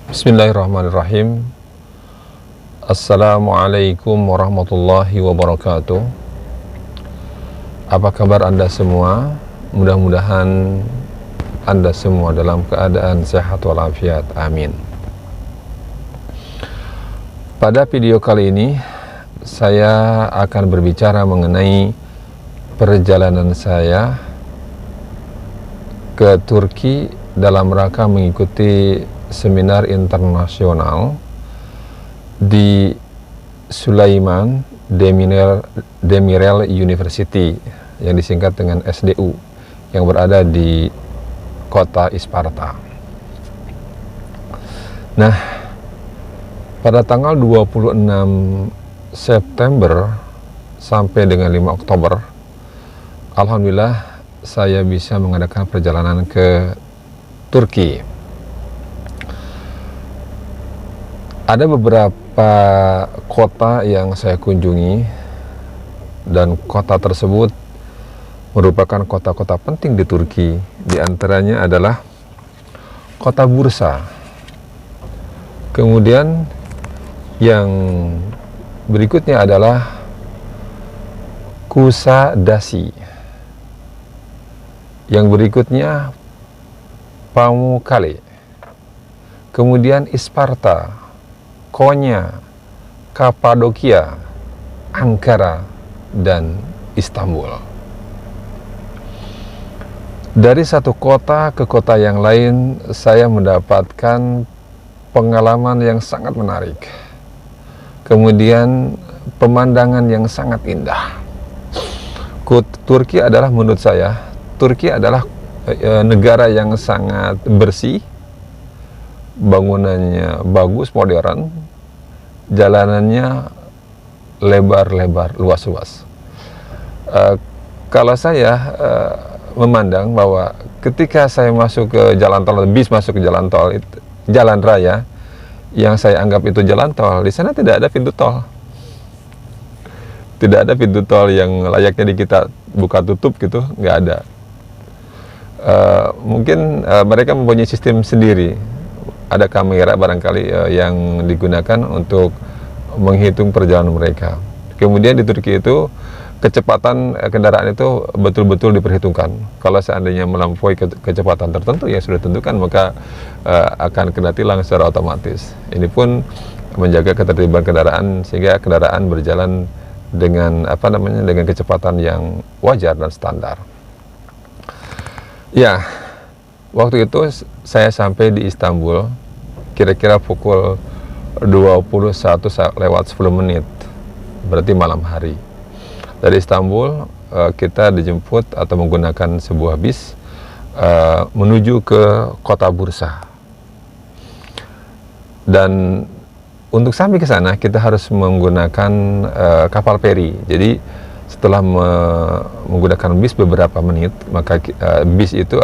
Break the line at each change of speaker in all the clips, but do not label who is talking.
Bismillahirrahmanirrahim. Assalamualaikum warahmatullahi wabarakatuh. Apa kabar Anda semua? Mudah-mudahan Anda semua dalam keadaan sehat walafiat. Amin. Pada video kali ini saya akan berbicara mengenai perjalanan saya ke Turki dalam rangka mengikuti seminar internasional di Süleyman Demirel University yang disingkat dengan SDU yang berada di kota Isparta. Nah, pada tanggal 26 September sampai dengan 5 Oktober, alhamdulillah saya bisa mengadakan perjalanan ke Turki. Ada beberapa kota yang saya kunjungi dan kota tersebut merupakan kota-kota penting di Turki. Di antaranya adalah kota Bursa. Kemudian yang berikutnya adalah Kusadasi. Yang berikutnya Pamukkale. Kemudian Isparta, Konya, Kapadokia, Ankara, dan Istanbul. Dari satu kota ke kota yang lain, saya mendapatkan pengalaman yang sangat menarik. Kemudian pemandangan yang sangat indah. Turki adalah, menurut saya, Turki adalah negara yang sangat bersih, bangunannya bagus, modern, jalanannya lebar-lebar, luas-luas. Kalau saya memandang bahwa ketika saya masuk ke jalan tol, bis masuk ke jalan tol, jalan raya yang saya anggap itu jalan tol, di sana tidak ada pintu tol. Tidak ada pintu tol yang layaknya di kita buka tutup gitu, nggak ada. Mungkin mereka mempunyai sistem sendiri. Ada kamera barangkali yang digunakan untuk menghitung perjalanan mereka. Kemudian di Turki itu kecepatan kendaraan itu betul-betul diperhitungkan. Kalau seandainya melampaui kecepatan tertentu yang sudah ditentukan, maka akan kena tilang secara otomatis. Ini pun menjaga ketertiban kendaraan sehingga kendaraan berjalan dengan dengan kecepatan yang wajar dan standar. Ya, waktu itu saya sampai di Istanbul kira-kira pukul 21:10, berarti malam hari. Dari Istanbul kita dijemput atau menggunakan sebuah bis menuju ke kota Bursa. Dan untuk sampai ke sana kita harus menggunakan kapal feri. Jadi setelah menggunakan bis beberapa menit, maka bis itu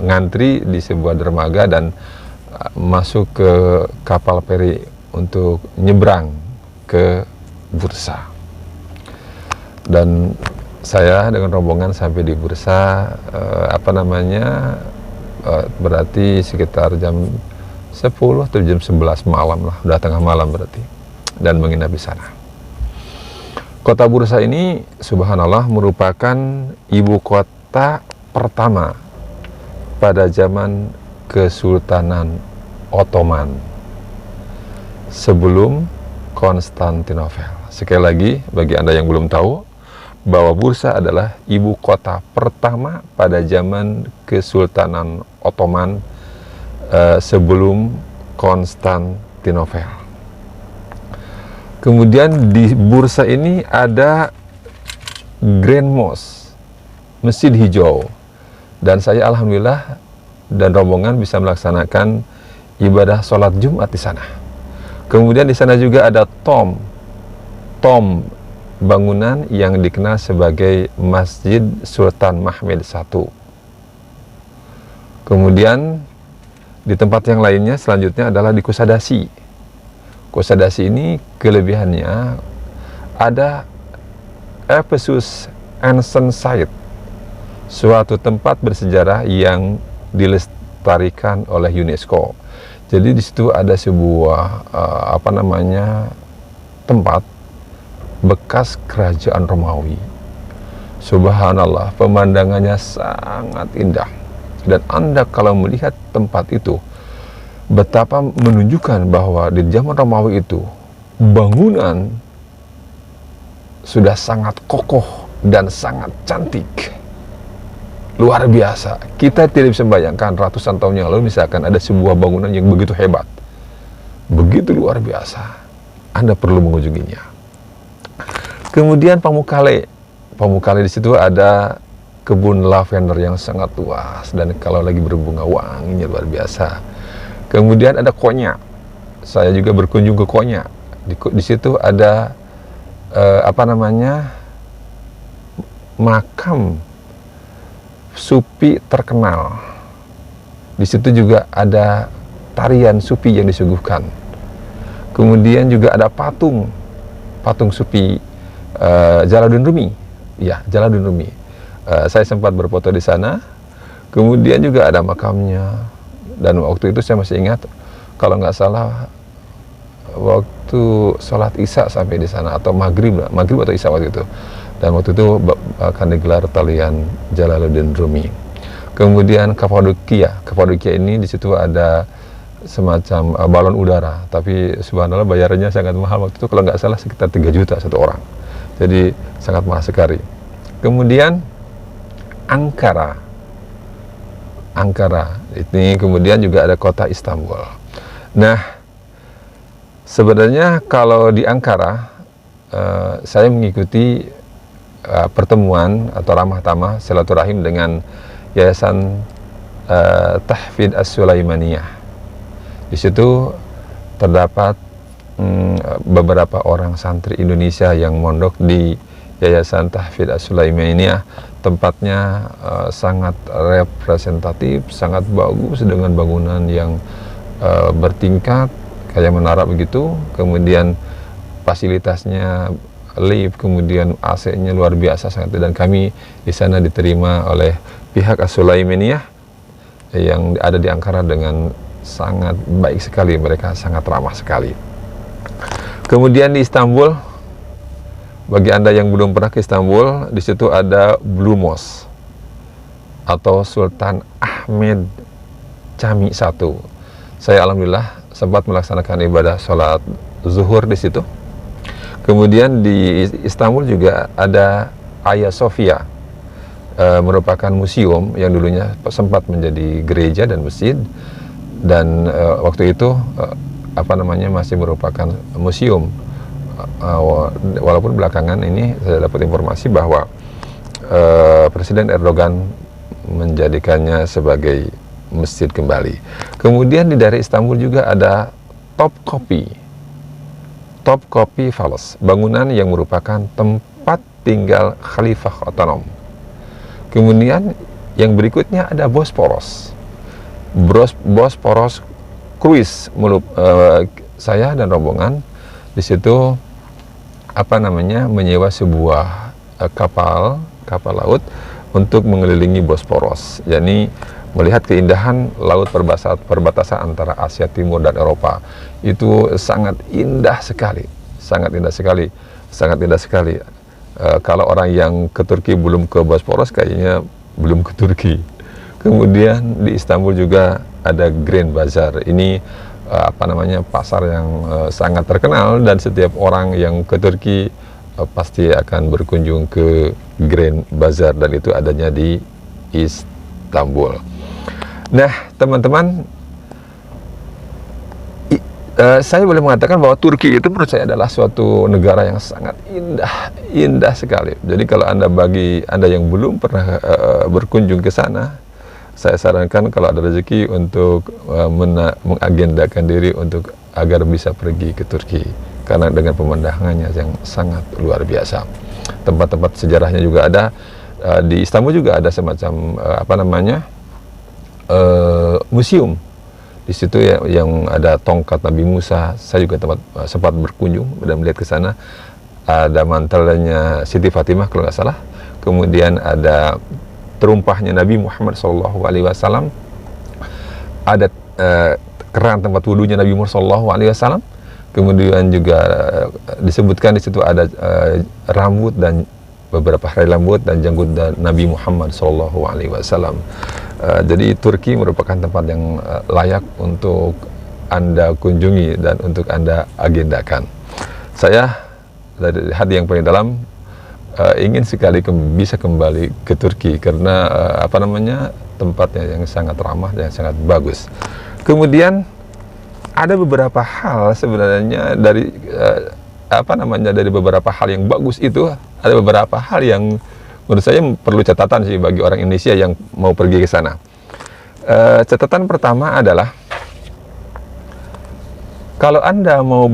ngantri di sebuah dermaga dan masuk ke kapal feri untuk nyebrang ke Bursa. Dan saya dengan rombongan sampai di Bursa berarti sekitar jam 10 atau jam 11 malam lah, udah tengah malam berarti, dan menginap di sana. Kota Bursa ini subhanallah merupakan ibu kota pertama pada zaman Kesultanan Ottoman sebelum Konstantinopel. Sekali lagi, bagi Anda yang belum tahu, bahwa Bursa adalah ibu kota pertama pada zaman Kesultanan Ottoman sebelum Konstantinopel. Kemudian di Bursa ini ada Grand Mosque, Masjid Hijau, dan saya alhamdulillah dan rombongan bisa melaksanakan ibadah sholat Jumat di sana. Kemudian di sana juga ada Tom bangunan yang dikenal sebagai Masjid Sultan Mahmud I. Kemudian di tempat yang lainnya selanjutnya adalah di Kusadasi. Kusadasi ini kelebihannya ada Ephesus Ancient Site, suatu tempat bersejarah yang dilestarikan oleh UNESCO. Jadi di situ ada sebuah tempat bekas kerajaan Romawi. Subhanallah, pemandangannya sangat indah. Dan Anda kalau melihat tempat itu, betapa menunjukkan bahwa di zaman Romawi itu bangunan sudah sangat kokoh dan sangat cantik. Luar biasa. Kita tidak bisa bayangkan ratusan tahun yang lalu misalkan ada sebuah bangunan yang begitu hebat, begitu luar biasa. Anda perlu mengunjunginya. Kemudian Pamukkale. Pamukkale di situ ada kebun lavender yang sangat luas dan kalau lagi berbunga wanginya luar biasa. Kemudian ada Konya. Saya juga berkunjung ke Konya. Di situ ada makam sufi terkenal. Di situ juga ada tarian sufi yang disuguhkan. Kemudian juga ada patung sufi Jalaluddin Rumi. Ya, Jalaluddin Rumi. Saya sempat berfoto di sana. Kemudian juga ada makamnya. Dan waktu itu saya masih ingat, kalau nggak salah waktu sholat Isya sampai di sana atau maghrib atau Isya waktu itu. Dan waktu itu akan digelar tarian Jalaluddin Rumi. Kemudian Kapadokia ini di situ ada semacam balon udara, tapi subhanallah bayarannya sangat mahal waktu itu, kalau nggak salah sekitar 3 juta satu orang. Jadi sangat mahal sekali. Kemudian Ankara ini, kemudian juga ada kota Istanbul. Nah, sebenarnya kalau di Ankara saya mengikuti pertemuan atau ramah tamah silaturahim dengan Yayasan Tahfidz As-Sulaimaniyah. Di situ terdapat beberapa orang santri Indonesia yang mondok di Yayasan Tahfidz As-Sulaimaniyah. Tempatnya sangat representatif, sangat bagus dengan bangunan yang bertingkat kayak menara begitu. Kemudian fasilitasnya lift, kemudian AC-nya luar biasa sangat, dan kami di sana diterima oleh pihak As-Sulaimaniyah yang ada di Ankara dengan sangat baik sekali, mereka sangat ramah sekali. Kemudian di Istanbul, bagi Anda yang belum pernah ke Istanbul, di situ ada Blue Mosque atau Sultan Ahmed Cami I. Saya alhamdulillah sempat melaksanakan ibadah sholat zuhur di situ. Kemudian di Istanbul juga ada Hagia Sophia, merupakan museum yang dulunya sempat menjadi gereja dan masjid, dan waktu itu masih merupakan museum. Walaupun belakangan ini saya dapat informasi bahwa Presiden Erdogan menjadikannya sebagai masjid kembali. Kemudian di daerah Istanbul juga ada Topkapi Palace, bangunan yang merupakan tempat tinggal khalifah otonom. Kemudian yang berikutnya ada Bosporus Cruise. Saya dan rombongan di situ menyewa sebuah kapal laut untuk mengelilingi Bosporus, yakni melihat keindahan laut perbatasan antara Asia Timur dan Eropa. Itu sangat indah sekali. Kalau orang yang ke Turki belum ke Bosporus, kayaknya belum ke Turki. Kemudian di Istanbul juga ada Grand Bazaar. Ini pasar yang sangat terkenal, dan setiap orang yang ke Turki pasti akan berkunjung ke Grand Bazaar, dan itu adanya di Istanbul. Nah, teman-teman, saya boleh mengatakan bahwa Turki itu menurut saya adalah suatu negara yang sangat indah sekali. Jadi kalau bagi Anda yang belum pernah berkunjung ke sana, saya sarankan kalau ada rezeki untuk mengagendakan diri agar bisa pergi ke Turki, karena dengan pemandangannya yang sangat luar biasa. Tempat-tempat sejarahnya juga ada. Di Istanbul juga ada semacam museum di situ yang ada tongkat Nabi Musa. Saya juga sempat berkunjung dan melihat ke sana. Ada mantelnya Siti Fatimah kalau nggak salah. Kemudian ada terumpahnya Nabi Muhammad SAW. Ada keran tempat wudhunya Nabi Muhammad SAW. Kemudian juga disebutkan di situ ada rambut dan beberapa helai rambut dan janggut dan Nabi Muhammad SAW. Jadi Turki merupakan tempat yang layak untuk Anda kunjungi dan untuk Anda agendakan. Saya dari hati yang paling dalam ingin sekali bisa kembali ke Turki karena tempatnya yang sangat ramah dan sangat bagus. Kemudian ada beberapa hal sebenarnya dari dari beberapa hal yang bagus itu, ada beberapa hal yang menurut saya perlu catatan sih bagi orang Indonesia yang mau pergi ke sana. Catatan pertama adalah kalau Anda mau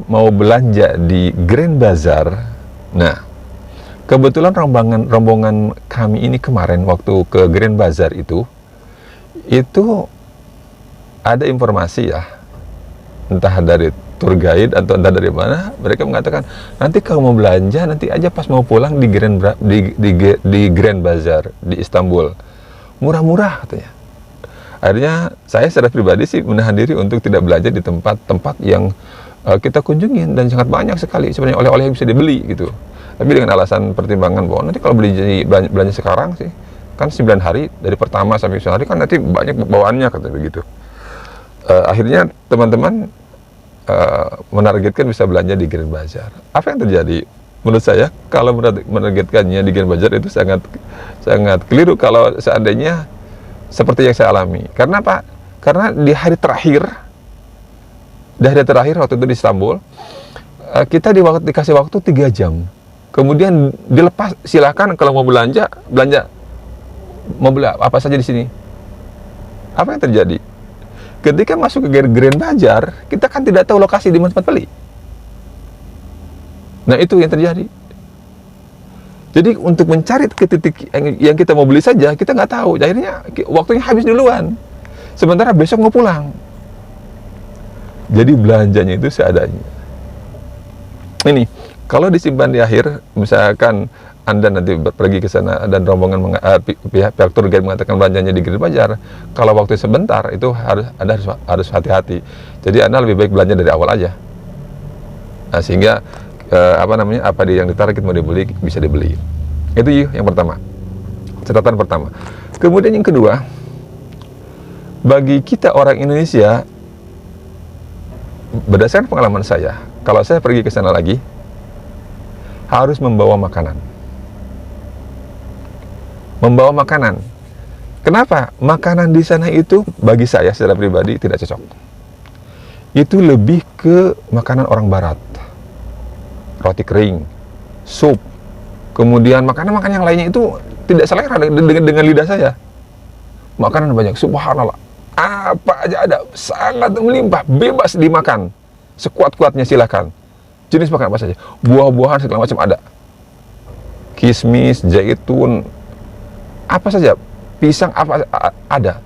mau belanja di Grand Bazaar. Nah, kebetulan rombongan kami ini kemarin waktu ke Grand Bazaar itu ada informasi ya, entah dari tour guide atau entah dari mana, mereka mengatakan nanti kalau mau belanja nanti aja pas mau pulang di Grand Bazaar di Istanbul, murah-murah katanya. Akhirnya saya secara pribadi sih menahan diri untuk tidak belanja di tempat-tempat yang kita kunjungin, dan sangat banyak sekali sebenarnya oleh-oleh yang bisa dibeli gitu. Tapi dengan alasan pertimbangan bahwa nanti kalau belanja sekarang sih kan 9 hari, dari pertama sampai 9 hari kan nanti banyak bawaannya katanya begitu. Akhirnya teman-teman menargetkan bisa belanja di Grand Bazaar. Apa yang terjadi? Menurut saya kalau menargetkannya di Grand Bazaar itu sangat keliru kalau seandainya seperti yang saya alami. Karena apa? Karena di hari terakhir waktu itu di Istanbul, kita dikasih waktu 3 jam. Kemudian dilepas, silakan kalau mau belanja mau beli apa saja di sini. Apa yang terjadi? Ketika masuk ke Grand Bazaar, kita kan tidak tahu lokasi di mana tempat beli. Nah, itu yang terjadi. Jadi untuk mencari ke titik yang kita mau beli saja, kita nggak tahu. Akhirnya waktunya habis duluan. Sementara besok mau pulang. Jadi belanjanya itu seadanya. Ini, kalau disimpan di akhir, misalkan Anda nanti pergi ke sana dan rombongan pihak tour guide mengatakan belanjanya di Grand Bazaar, kalau waktu sebentar itu Anda harus hati-hati. Jadi Anda lebih baik belanja dari awal aja. Nah, sehingga apa yang ditarget mau dibeli bisa dibeli. Itu yang pertama, catatan pertama. Kemudian yang kedua, bagi kita orang Indonesia, berdasarkan pengalaman saya, kalau saya pergi ke sana lagi harus membawa makanan. Kenapa? Makanan di sana itu bagi saya secara pribadi tidak cocok. Itu lebih ke makanan orang barat. Roti kering, sup, kemudian makanan-makanan yang lainnya itu tidak selera dengan lidah saya. Makanan banyak, subhanallah, apa aja ada, sangat melimpah, bebas dimakan, sekuat-kuatnya silakan. Jenis makan apa saja, buah-buahan segala macam ada, kismis, zaitun, apa saja, pisang apa ada.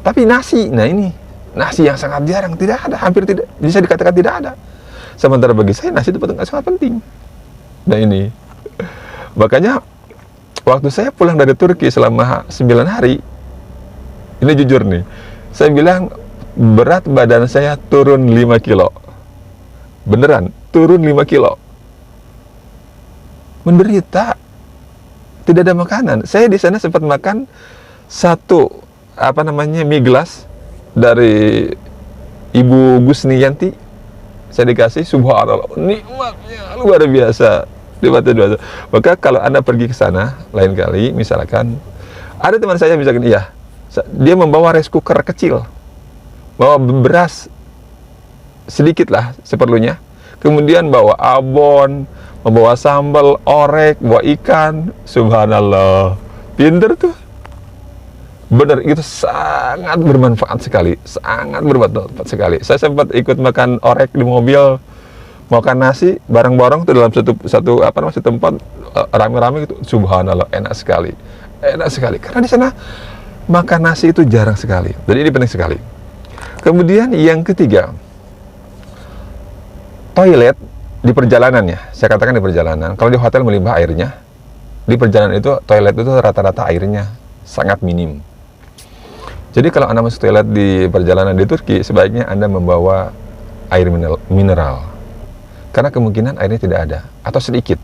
Tapi nasi, nah ini nasi yang sangat jarang, tidak ada, hampir tidak, bisa dikatakan tidak ada. Sementara bagi saya nasi itu sangat penting. Nah ini, makanya waktu saya pulang dari Turki selama 9 hari, ini jujur nih, saya bilang berat badan saya turun 5 kilo. Beneran, turun 5 kilo. Menderita, tidak ada makanan. Saya di sana sempat makan mie gelas dari Ibu Gusniyanti. Saya dikasih, subhanallah, nikmatnya luar biasa. Maka kalau Anda pergi ke sana lain kali, misalkan ada teman saya misalkan, dia membawa rice cooker kecil, bawa beras sedikit lah seperlunya, kemudian bawa abon, membawa sambal, orek, bawa ikan, subhanallah, pinter tuh. Benar, itu sangat bermanfaat sekali, Saya sempat ikut makan orek di mobil, makan nasi bareng-bareng tuh dalam satu tempat rame-rame gitu, subhanallah, enak sekali. Karena di sana makan nasi itu jarang sekali, jadi ini penting sekali. Kemudian yang ketiga, toilet di perjalanan ya, saya katakan di perjalanan. Kalau di hotel melimpah airnya, di perjalanan itu toilet itu rata-rata airnya sangat minim. Jadi kalau Anda masuk toilet di perjalanan di Turki, sebaiknya Anda membawa air mineral. Karena kemungkinan airnya tidak ada, atau sedikit,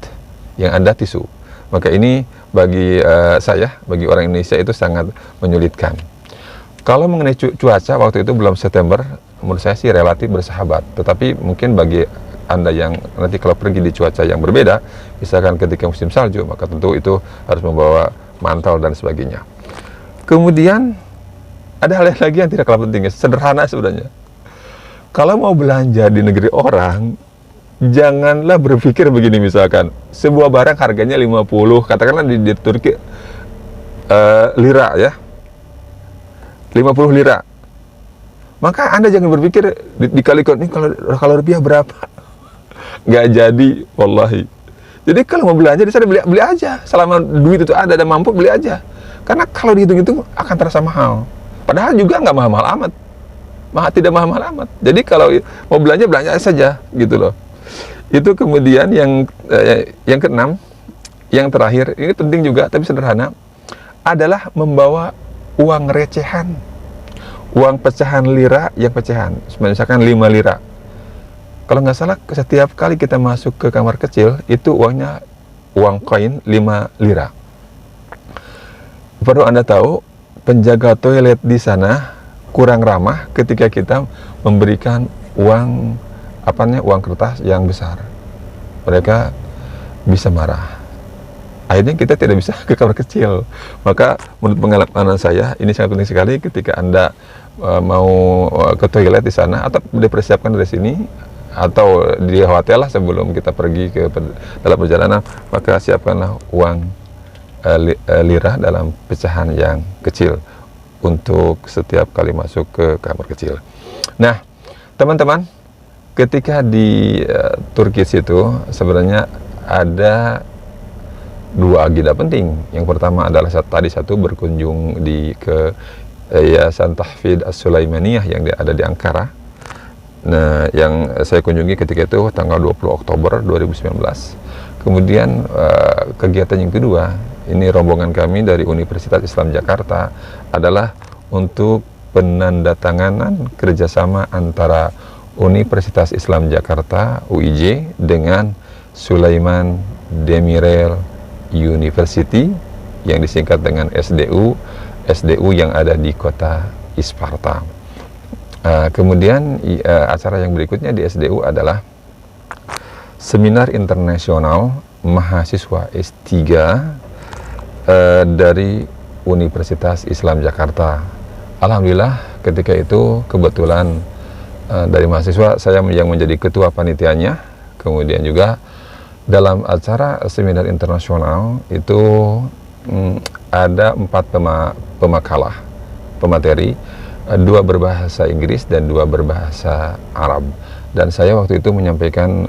yang ada tisu. Maka ini bagi saya, bagi orang Indonesia itu sangat menyulitkan. Kalau mengenai cuaca, waktu itu belum September, menurut saya sih relatif bersahabat. Tetapi mungkin bagi Anda yang nanti kalau pergi di cuaca yang berbeda, misalkan ketika musim salju, maka tentu itu harus membawa mantel dan sebagainya. Kemudian ada hal lagi yang tidak kalah penting, sederhana sebenarnya. Kalau mau belanja di negeri orang, janganlah berpikir begini, misalkan sebuah barang harganya 50, katakanlah di Turki lira ya, 50 lira. Maka Anda jangan berpikir dikalikan ini kalau rupiah berapa. Nggak jadi, wallahi. Jadi kalau mau belanja di sana beli aja, selama duit itu ada dan mampu beli aja. Karena kalau dihitung-hitung akan terasa mahal. Padahal juga nggak mahal-mahal amat, tidak mahal-mahal amat. Jadi kalau mau belanja saja, gitu loh. Itu kemudian yang keenam, yang terakhir, ini penting juga tapi sederhana, adalah membawa uang recehan, uang pecahan lira yang pecahan, misalkan 5 lira. Kalau nggak salah, setiap kali kita masuk ke kamar kecil, itu uangnya uang koin 5 lira. Perlu Anda tahu, penjaga toilet di sana kurang ramah ketika kita memberikan uang kertas yang besar. Mereka bisa marah. Akhirnya kita tidak bisa ke kamar kecil. Maka menurut pengalaman saya, ini sangat penting sekali ketika Anda mau ke toilet di sana, atau dipersiapkan dari sini, atau di hotel lah sebelum kita pergi dalam perjalanan, maka siapkanlah uang lira dalam pecahan yang kecil untuk setiap kali masuk ke kamar kecil. Nah, teman-teman, ketika di Turki situ sebenarnya ada 2 agenda penting. Yang pertama adalah satu berkunjung ke Yayasan Tahfidz As-Sulaimaniyah yang ada di Ankara. Nah, yang saya kunjungi ketika itu tanggal 20 Oktober 2019. Kemudian kegiatan yang kedua, ini rombongan kami dari Universitas Islam Jakarta, adalah untuk penandatanganan kerjasama antara Universitas Islam Jakarta (UIJ) dengan Sulaiman Demirel University yang disingkat dengan SDU yang ada di kota Isparta. Kemudian acara yang berikutnya di SDU adalah Seminar Internasional Mahasiswa S3 dari Universitas Islam Jakarta. Alhamdulillah ketika itu kebetulan dari mahasiswa saya yang menjadi ketua panitianya. Kemudian juga dalam acara seminar internasional itu ada 4 pemateri, 2 berbahasa Inggris dan 2 berbahasa Arab. Dan saya waktu itu menyampaikan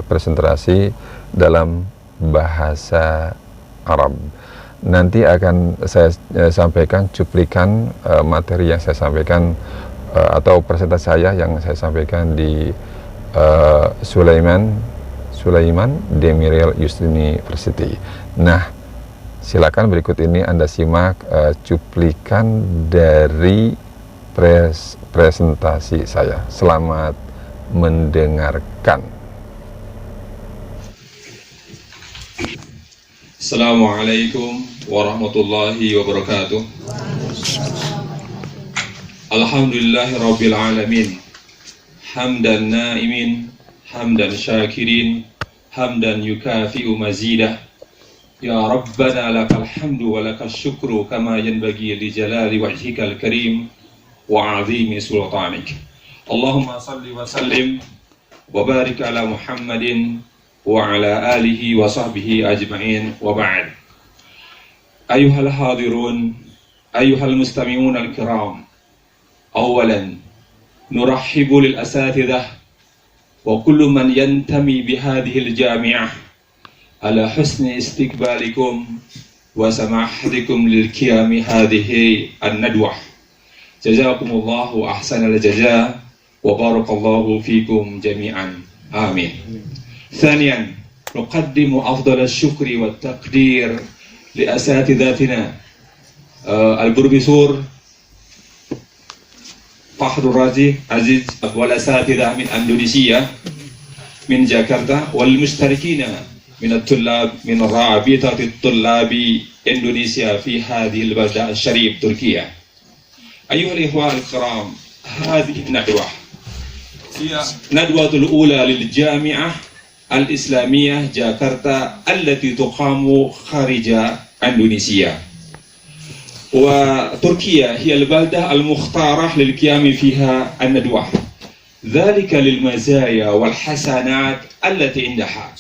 presentasi dalam bahasa Arab. Nanti akan saya sampaikan cuplikan materi yang saya sampaikan atau presentasi saya yang saya sampaikan di Sulaiman Demirel University. Nah, silakan berikut ini Anda simak cuplikan dari presentasi saya. Selamat mendengarkan.
Assalamualaikum warahmatullahi wabarakatuh. Alhamdulillahi rabbil alamin. Hamdan naimin, hamdan syakirin, hamdan yukafi'u mazidah. Ya Rabbana lakal hamdu wa lakal syukru kama yanbaghi li jalali wajhikal karim wa azimi sultanik. Allahumma salli wa sallim wa barik ala Muhammadin wa ala alihi wa sahbihi ajma'in wa ba'd. Ayuhal hadirun, ayuhal mustami'un al-kiram, awalan nurahhibu lil asatidah wa kullu man yantami bihadhihi al-jami'ah ala husni istiqbalikum wa samahatikum lil qiyami hadhihi an-nadwah. Jazakumullahu ahsanal jazaa wa barakallahu fikum jami'an. Amin. ثانيا نقدم أفضل الشكر والتقدير لأساتذتنا البروفيسور Fahrul Razi Aziz والأساتذة من أندونيسيا من جاكرتا والمشتركين من الطلاب من رابطة الطلاب إندونيسيا في هذه البلدة الشريف تركيا. أيها الإخوة الكرام، هذه الندوة هي الندوة الأولى للجامعة الإسلامية جاكرتا التي تقام خارج إندونيسيا، وتركيا هي البلدة المختارة للقيام فيها الندوة، ذلك للمزايا والحسنات التي عندها،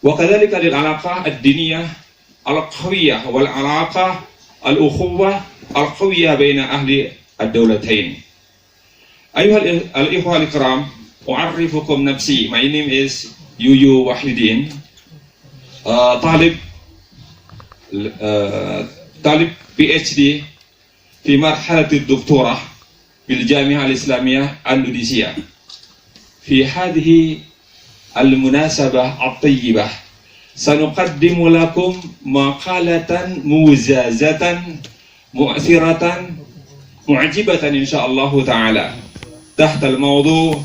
وكذلك للعلاقة الدينية القوية والعلاقة الأخوة القوية بين أهل الدولتين. أيها الإخوة الكرام، أعرفكم نفسي. My name is Yuyu Wahidin, طالب PhD في مرحلة الدكتوراه بالجامعة الإسلامية الأندونيسية. في هذه المناسبة الطيبة سنقدم لكم مقالة موززة مؤثرة معجبة إن شاء الله تعالى تحت الموضوع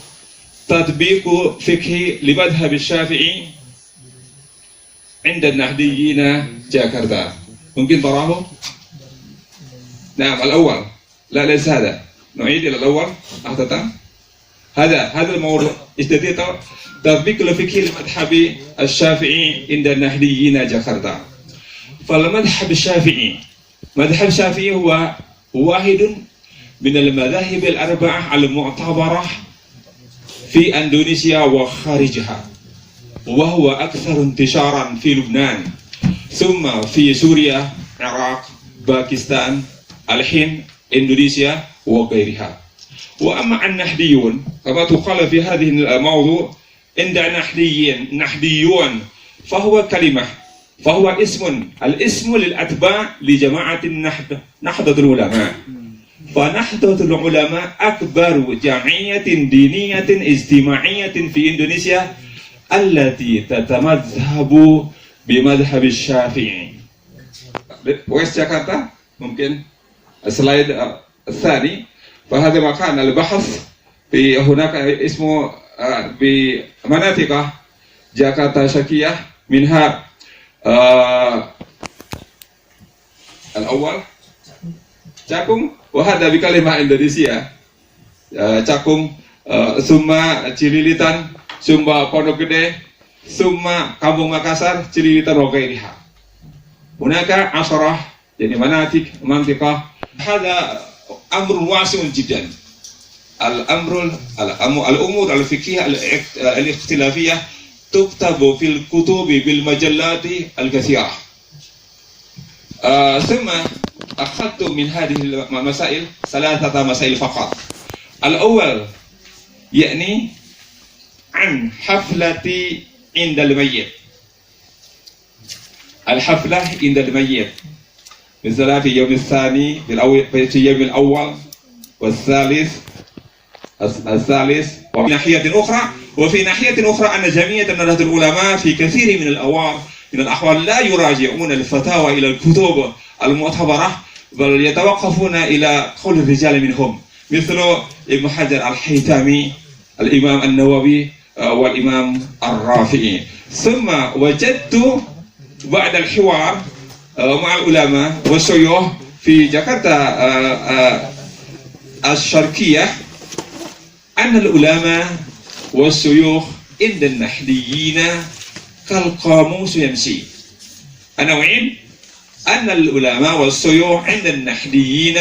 تطبيق فقه لمذهب الشافعي عند النهديين جاكرتا. ممكن تراه؟ نعم الأول. لا ليس هذا، نعيد إلى الأول. هذا الموضوع استطيع تطبيق الفقه لمذهب الشافعي عند النهديين جاكرتا. فالمذهب الشافعي، مذهب الشافعي هو واحد من المذاهب الأربعة المعتبرة في أندونيسيا وخارجها، وهو أكثر انتشارا في لبنان، ثم في سوريا، العراق، باكستان، الهند، إندونيسيا وغيرها. وأما النهديون كما تقال في هذه الموضوع عند نهديون فهو كلمة، فهو الاسم للأتباع لجماعة نهضة العلماء. فنهضة العلماء أكبر جمعية دينية اجتماعية في إندونيسيا التي تتمذهب بمذهب الشافعي. ويست جاكرتا ممكن السلايد الثاني. فهذا مكان البحث في هناك اسمه بمناطق جاكرتا شرقية، منها الأول Cakung, wahada bikalimah Indonesia, Cakung, Summa Cililitan, Sumba Pondok Gede, Summa Kampung Makassar, Cililitan وغيرها. هناك عشرة يعني منطقة. هذا أمر واسع جدا. الأمور الفقهية الاختلافية تكتب في الكتب بالمجلات الكثيرة. ثم أخذت من هذه المسائل 3 مسائل فقط. الأول يعني عن حفلة عند الميت، الحفلة عند الميت مثلا في يوم الثاني في يوم الأول والثالث وفي ناحية أخرى أن جمعية نهضة العلماء في كثير من الأحوال لا يراجعون الفتاوى إلى الكتب المعتبرة، بل يتوقفون إلى قول الرجال منهم، مثل ابن حجر الحيتامي، الإمام النووي، والإمام الرافعي. ثم وجدت بعد الحوار مع العلماء والشيوخ في جاكرتا الشرقية أن العلماء والشيوخ عند النهديين كالقاموس يمشي. أنا أعيد أن العلماء والشيوخ عند النهديين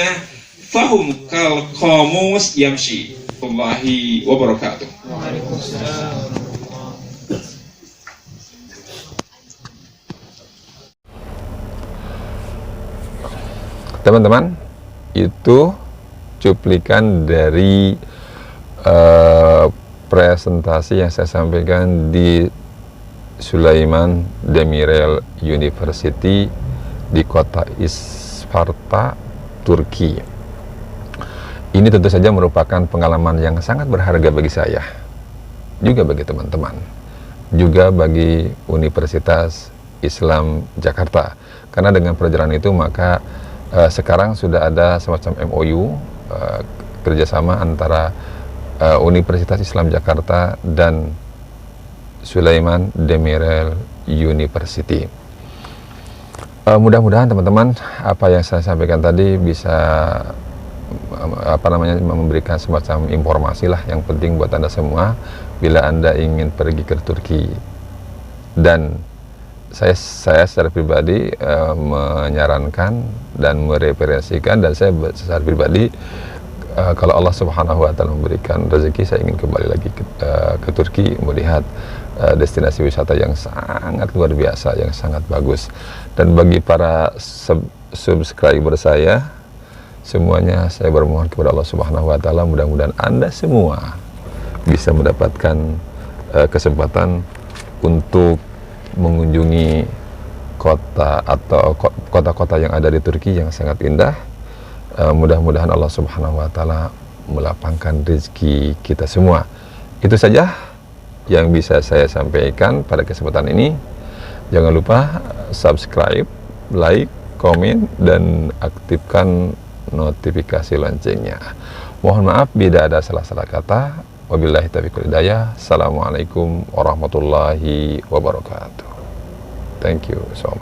فهم كالقاموس يمشي. الله وبركاته.
Teman-teman, itu cuplikan dari presentasi yang saya sampaikan di Sulaiman Demirel University di kota Isparta, Turki. Ini tentu saja merupakan pengalaman yang sangat berharga bagi saya, juga bagi teman-teman, juga bagi Universitas Islam Jakarta. Karena dengan perjalanan itu maka sekarang sudah ada semacam MOU kerjasama antara Universitas Islam Jakarta dan Sulaiman Demirel University. Mudah-mudahan teman-teman apa yang saya sampaikan tadi bisa memberikan semacam informasi lah yang penting buat Anda semua bila Anda ingin pergi ke Turki. Dan saya secara pribadi menyarankan dan mereferensikan, dan saya secara pribadi kalau Allah Subhanahu wa taala memberikan rezeki, saya ingin kembali lagi ke Turki melihat destinasi wisata yang sangat luar biasa, yang sangat bagus. Dan bagi para subscriber saya semuanya, saya bermohon kepada Allah Subhanahu wa taala mudah-mudahan Anda semua bisa mendapatkan kesempatan untuk mengunjungi kota atau kota-kota yang ada di Turki yang sangat indah. Mudah-mudahan Allah Subhanahu wa taala melapangkan rezeki kita semua. Itu saja yang bisa saya sampaikan pada kesempatan ini. Jangan lupa subscribe, like, komen, dan aktifkan notifikasi loncengnya. Mohon maaf bila ada salah-salah kata. Wabillahi taufiq wal hidayah. Assalamualaikum warahmatullahi wabarakatuh. Thank you so much.